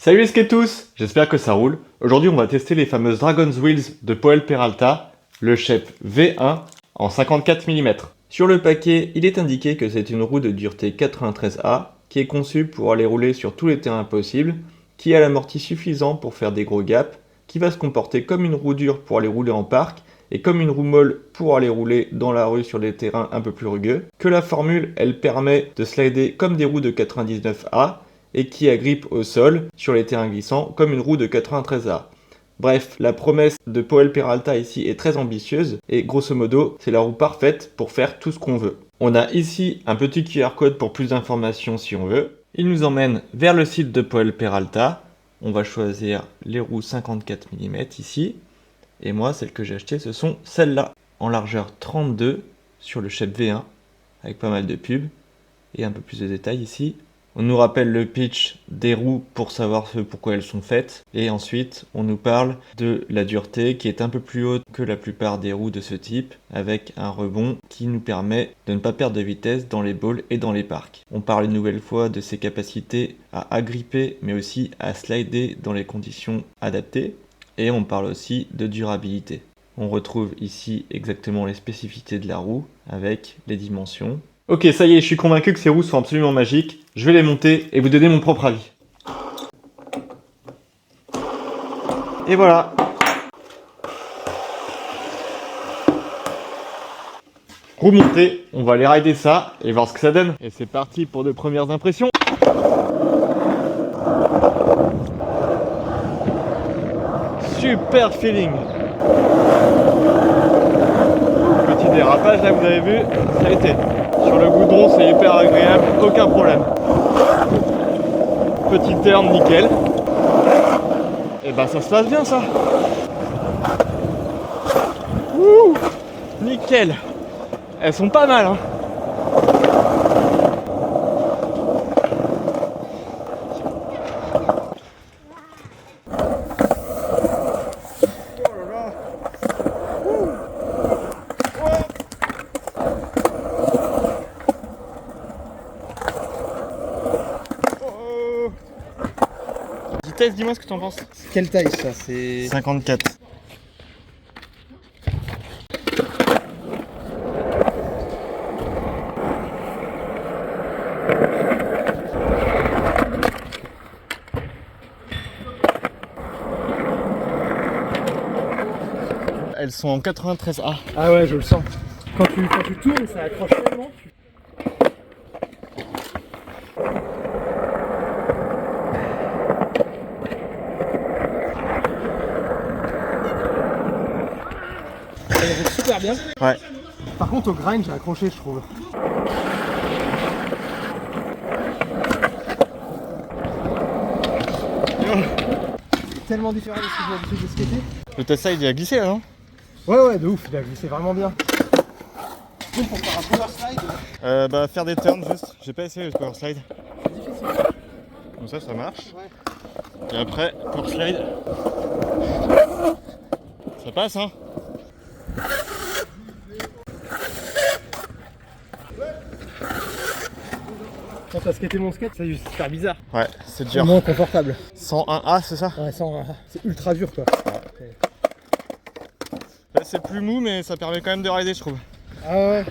Salut les skatous, j'espère que ça roule. Aujourd'hui on va tester les fameuses Dragon's Wheels de Powell Peralta, le shape V1 en 54 mm. Sur le paquet, il est indiqué que c'est une roue de dureté 93A qui est conçue pour aller rouler sur tous les terrains possibles, qui a l'amorti suffisant pour faire des gros gaps, qui va se comporter comme une roue dure pour aller rouler en parc et comme une roue molle pour aller rouler dans la rue sur des terrains un peu plus rugueux, que la formule elle permet de slider comme des roues de 99A et qui agrippe au sol sur les terrains glissants comme une roue de 93A. Bref, la promesse de Powell Peralta ici est très ambitieuse et grosso modo, c'est la roue parfaite pour faire tout ce qu'on veut. On a ici un petit QR code pour plus d'informations si on veut. Il nous emmène vers le site de Powell Peralta. On va choisir les roues 54 mm ici. Et moi, celles que j'ai achetées, ce sont celles-là, en largeur 32 sur le shape V1, avec pas mal de pubs et un peu plus de détails ici. On nous rappelle le pitch des roues pour savoir pourquoi elles sont faites. Et ensuite, on nous parle de la dureté qui est un peu plus haute que la plupart des roues de ce type, avec un rebond qui nous permet de ne pas perdre de vitesse dans les bowls et dans les parcs. On parle une nouvelle fois de ses capacités à agripper, mais aussi à slider dans les conditions adaptées. Et on parle aussi de durabilité. On retrouve ici exactement les spécificités de la roue, avec les dimensions. Ok, ça y est, je suis convaincu que ces roues sont absolument magiques. Je vais les monter et vous donner mon propre avis. Et voilà. Roue montée, on va aller rider ça et voir ce que ça donne. Et c'est parti pour de premières impressions. Super feeling. Petit dérapage là, vous avez vu, ça a été. Sur le goudron, c'est hyper agréable, aucun problème. Petit turn, nickel. Et ben ça se passe bien ça. Ouh, nickel. Elles sont pas mal hein. Vitesse, dis-moi ce que tu en penses. Quelle taille ça? C'est 54. Elles sont en 93A. Ah ouais, je le sens. Quand tu tournes, ça accroche tellement. Ça roule super bien. Ouais. Par contre, au grind, j'ai accroché, je trouve. C'est tellement différent de ce que j'ai l'habitude de skater. Le Tesla il a glissé là, non? Ouais, de ouf, il a glissé vraiment bien. Pour faire un power slide, Bah faire des turns juste. J'ai pas essayé le power slide. c'est difficile. Comme ça marche. Ouais. Et après, power slide. Ça passe hein. Quand t'as skaté mon skate, c'est super bizarre. Ouais, c'est C'est dur. moins confortable. 101A, c'est ça? Ouais, c'est ultra dur quoi. Là c'est plus mou mais ça permet quand même de rider je trouve. Ah ouais.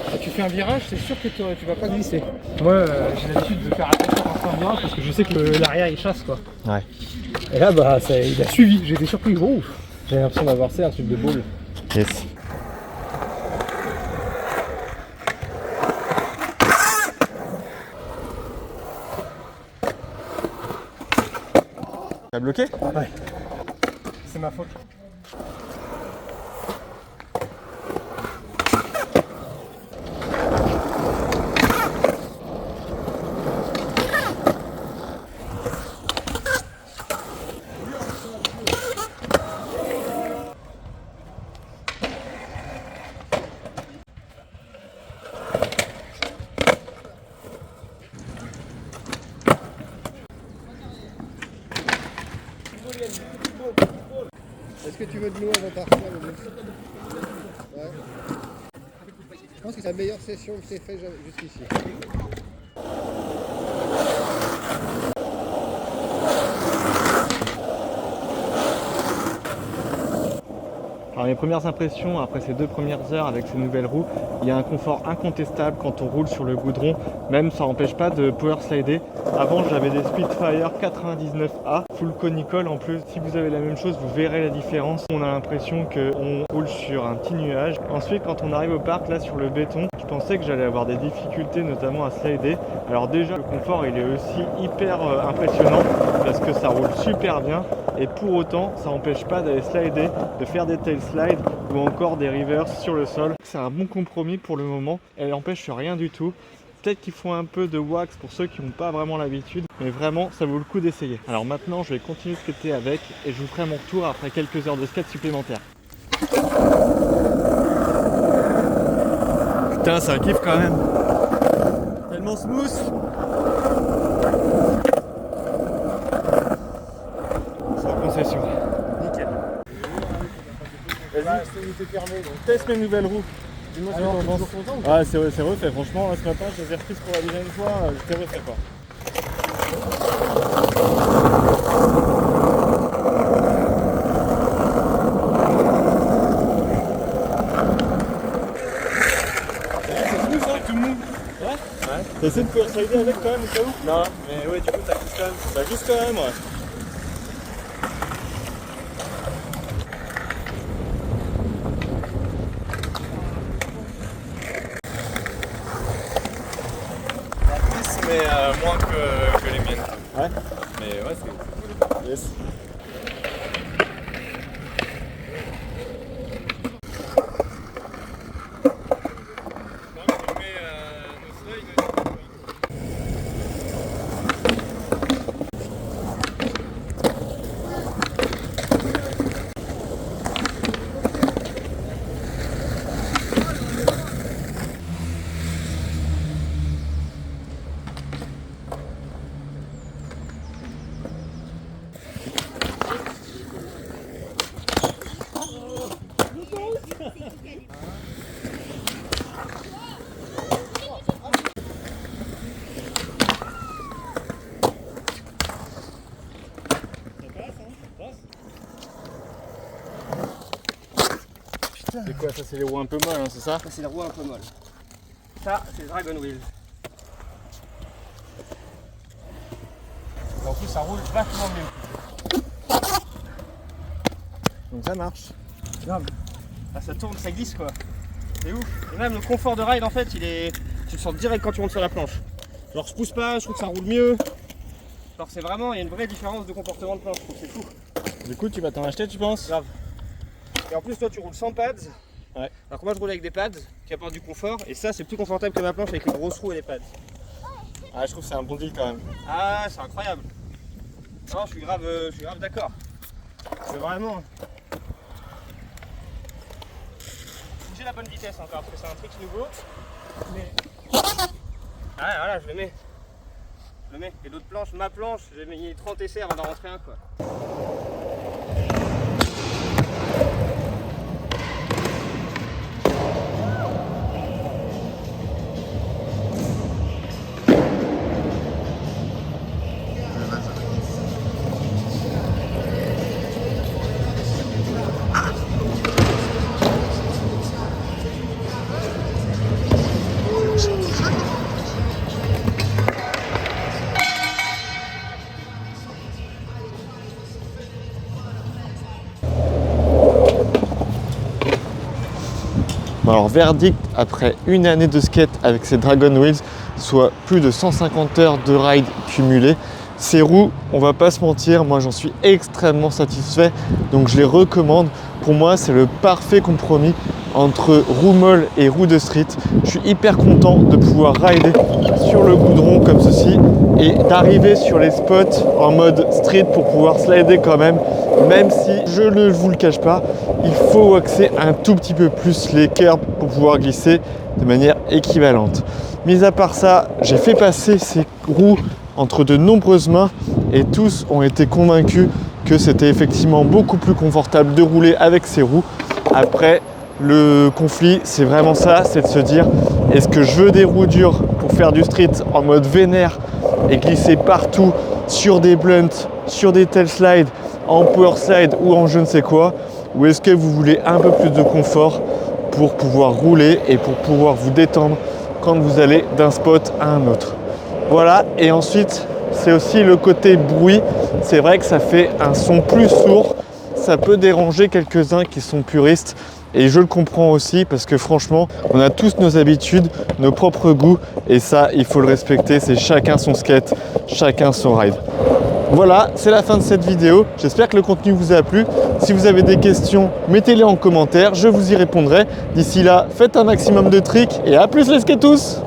Quand tu fais un virage, c'est sûr que tu vas pas glisser. Moi, j'ai l'habitude de faire attention quand je fais un virage parce que je sais que l'arrière il chasse quoi. Ouais. Et là, bah, il a suivi. J'ai été surpris. Oh, j'ai l'impression d'avoir un truc de ball. Yes. T'as bloqué? Ouais. C'est ma faute. Est-ce que tu veux de l'eau avant de partir? Ouais. Je pense que c'est la meilleure session que j'ai faite jusqu'ici. 1 Alors mes premières impressions après ces 2 premières heures avec ces nouvelles roues, il y a un confort incontestable quand on roule sur le goudron, même ça n'empêche pas de power slider. Avant j'avais des Spitfire 99A, full conical en plus. Si vous avez la même chose, vous verrez la différence. On a l'impression qu'on roule sur un petit nuage. Ensuite quand on arrive au parc là sur le béton, je pensais que j'allais avoir des difficultés notamment à slider. Alors déjà le confort il est aussi hyper impressionnant parce que ça roule super bien et pour autant ça n'empêche pas d'aller slider, de faire des tail slides ou encore des reverse sur le sol. C'est un bon compromis pour le moment, elle n'empêche rien du tout. Peut-être qu'il faut un peu de wax pour ceux qui n'ont pas vraiment l'habitude, mais vraiment ça vaut le coup d'essayer. Alors maintenant je vais continuer de skater avec et je vous ferai mon retour après quelques heures de skate supplémentaires. Putain c'est un kiff quand même. Tellement smooth. Sans concession. Nickel. Vas-y, teste mes nouvelles roues. Dis-moi ce que t'en penses. Ah c'est refait, franchement ce matin je les ai reprises pour la deuxième fois, j'étais refait quoi. T'as essayé de pouvoir slider avec quand même au cas où? Non, mais ouais, du coup ça glisse quand même. Ça glisse quand même, ouais. Ça glisse, mais moins que les miennes. Ouais? Mais ouais, c'est cool. Yes. C'est quoi ça? C'est les roues un peu molles, hein, c'est ça? Ça c'est les roues un peu molles. Ça c'est Dragon Wheels. En plus ça roule vachement mieux. Donc ça marche. Grave. Là, ça tourne, ça glisse quoi. C'est ouf. Et même le confort de ride en fait il est. Tu le sens direct quand tu montes sur la planche. Genre je pousse pas, je trouve que ça roule mieux. Genre c'est vraiment, il y a une vraie différence de comportement de planche, je trouve que c'est fou. Du coup tu vas t'en acheter tu penses? Grave. Et en plus toi tu roules sans pads. Ouais. Alors que moi je roule avec des pads qui apportent du confort et ça c'est plus confortable que ma planche avec une grosse roue et les pads. Ah je trouve que c'est un bon deal quand même. Ah c'est incroyable. Non je suis grave d'accord. C'est vraiment. J'ai la bonne vitesse encore parce que c'est un trick nouveau. Mais. Ah voilà je le mets. Je le mets. Et l'autre planche, ma planche, j'ai mis 30 essais avant d'en rentrer un quoi. Alors verdict après une année de skate avec ces Dragon Wheels, soit plus de 150 heures de ride cumulées. Ces roues, on va pas se mentir, moi j'en suis extrêmement satisfait, donc je les recommande. Pour moi c'est le parfait compromis entre roues molles et roues de street. Je suis hyper content de pouvoir rider sur le goudron comme ceci et d'arriver sur les spots en mode street pour pouvoir slider quand même si je ne vous le cache pas, il faut waxer un tout petit peu plus les curbs pour pouvoir glisser de manière équivalente. Mis à part ça, j'ai fait passer ces roues entre de nombreuses mains et tous ont été convaincus que c'était effectivement beaucoup plus confortable de rouler avec ces roues. Après, le conflit, c'est vraiment ça, c'est de se dire est-ce que je veux des roues dures pour faire du street en mode vénère et glisser partout sur des blunts, sur des tail slides en power slide ou en je ne sais quoi, ou est-ce que vous voulez un peu plus de confort pour pouvoir rouler et pour pouvoir vous détendre quand vous allez d'un spot à un autre. Voilà, et ensuite c'est aussi le côté bruit. C'est vrai que ça fait un son plus sourd, ça peut déranger quelques-uns qui sont puristes et je le comprends aussi parce que franchement on a tous nos habitudes, nos propres goûts et ça il faut le respecter, c'est chacun son skate, chacun son ride. Voilà, c'est la fin de cette vidéo. J'espère que le contenu vous a plu. Si vous avez des questions, mettez-les en commentaire, je vous y répondrai. D'ici là, faites un maximum de tricks et à plus les skateurs!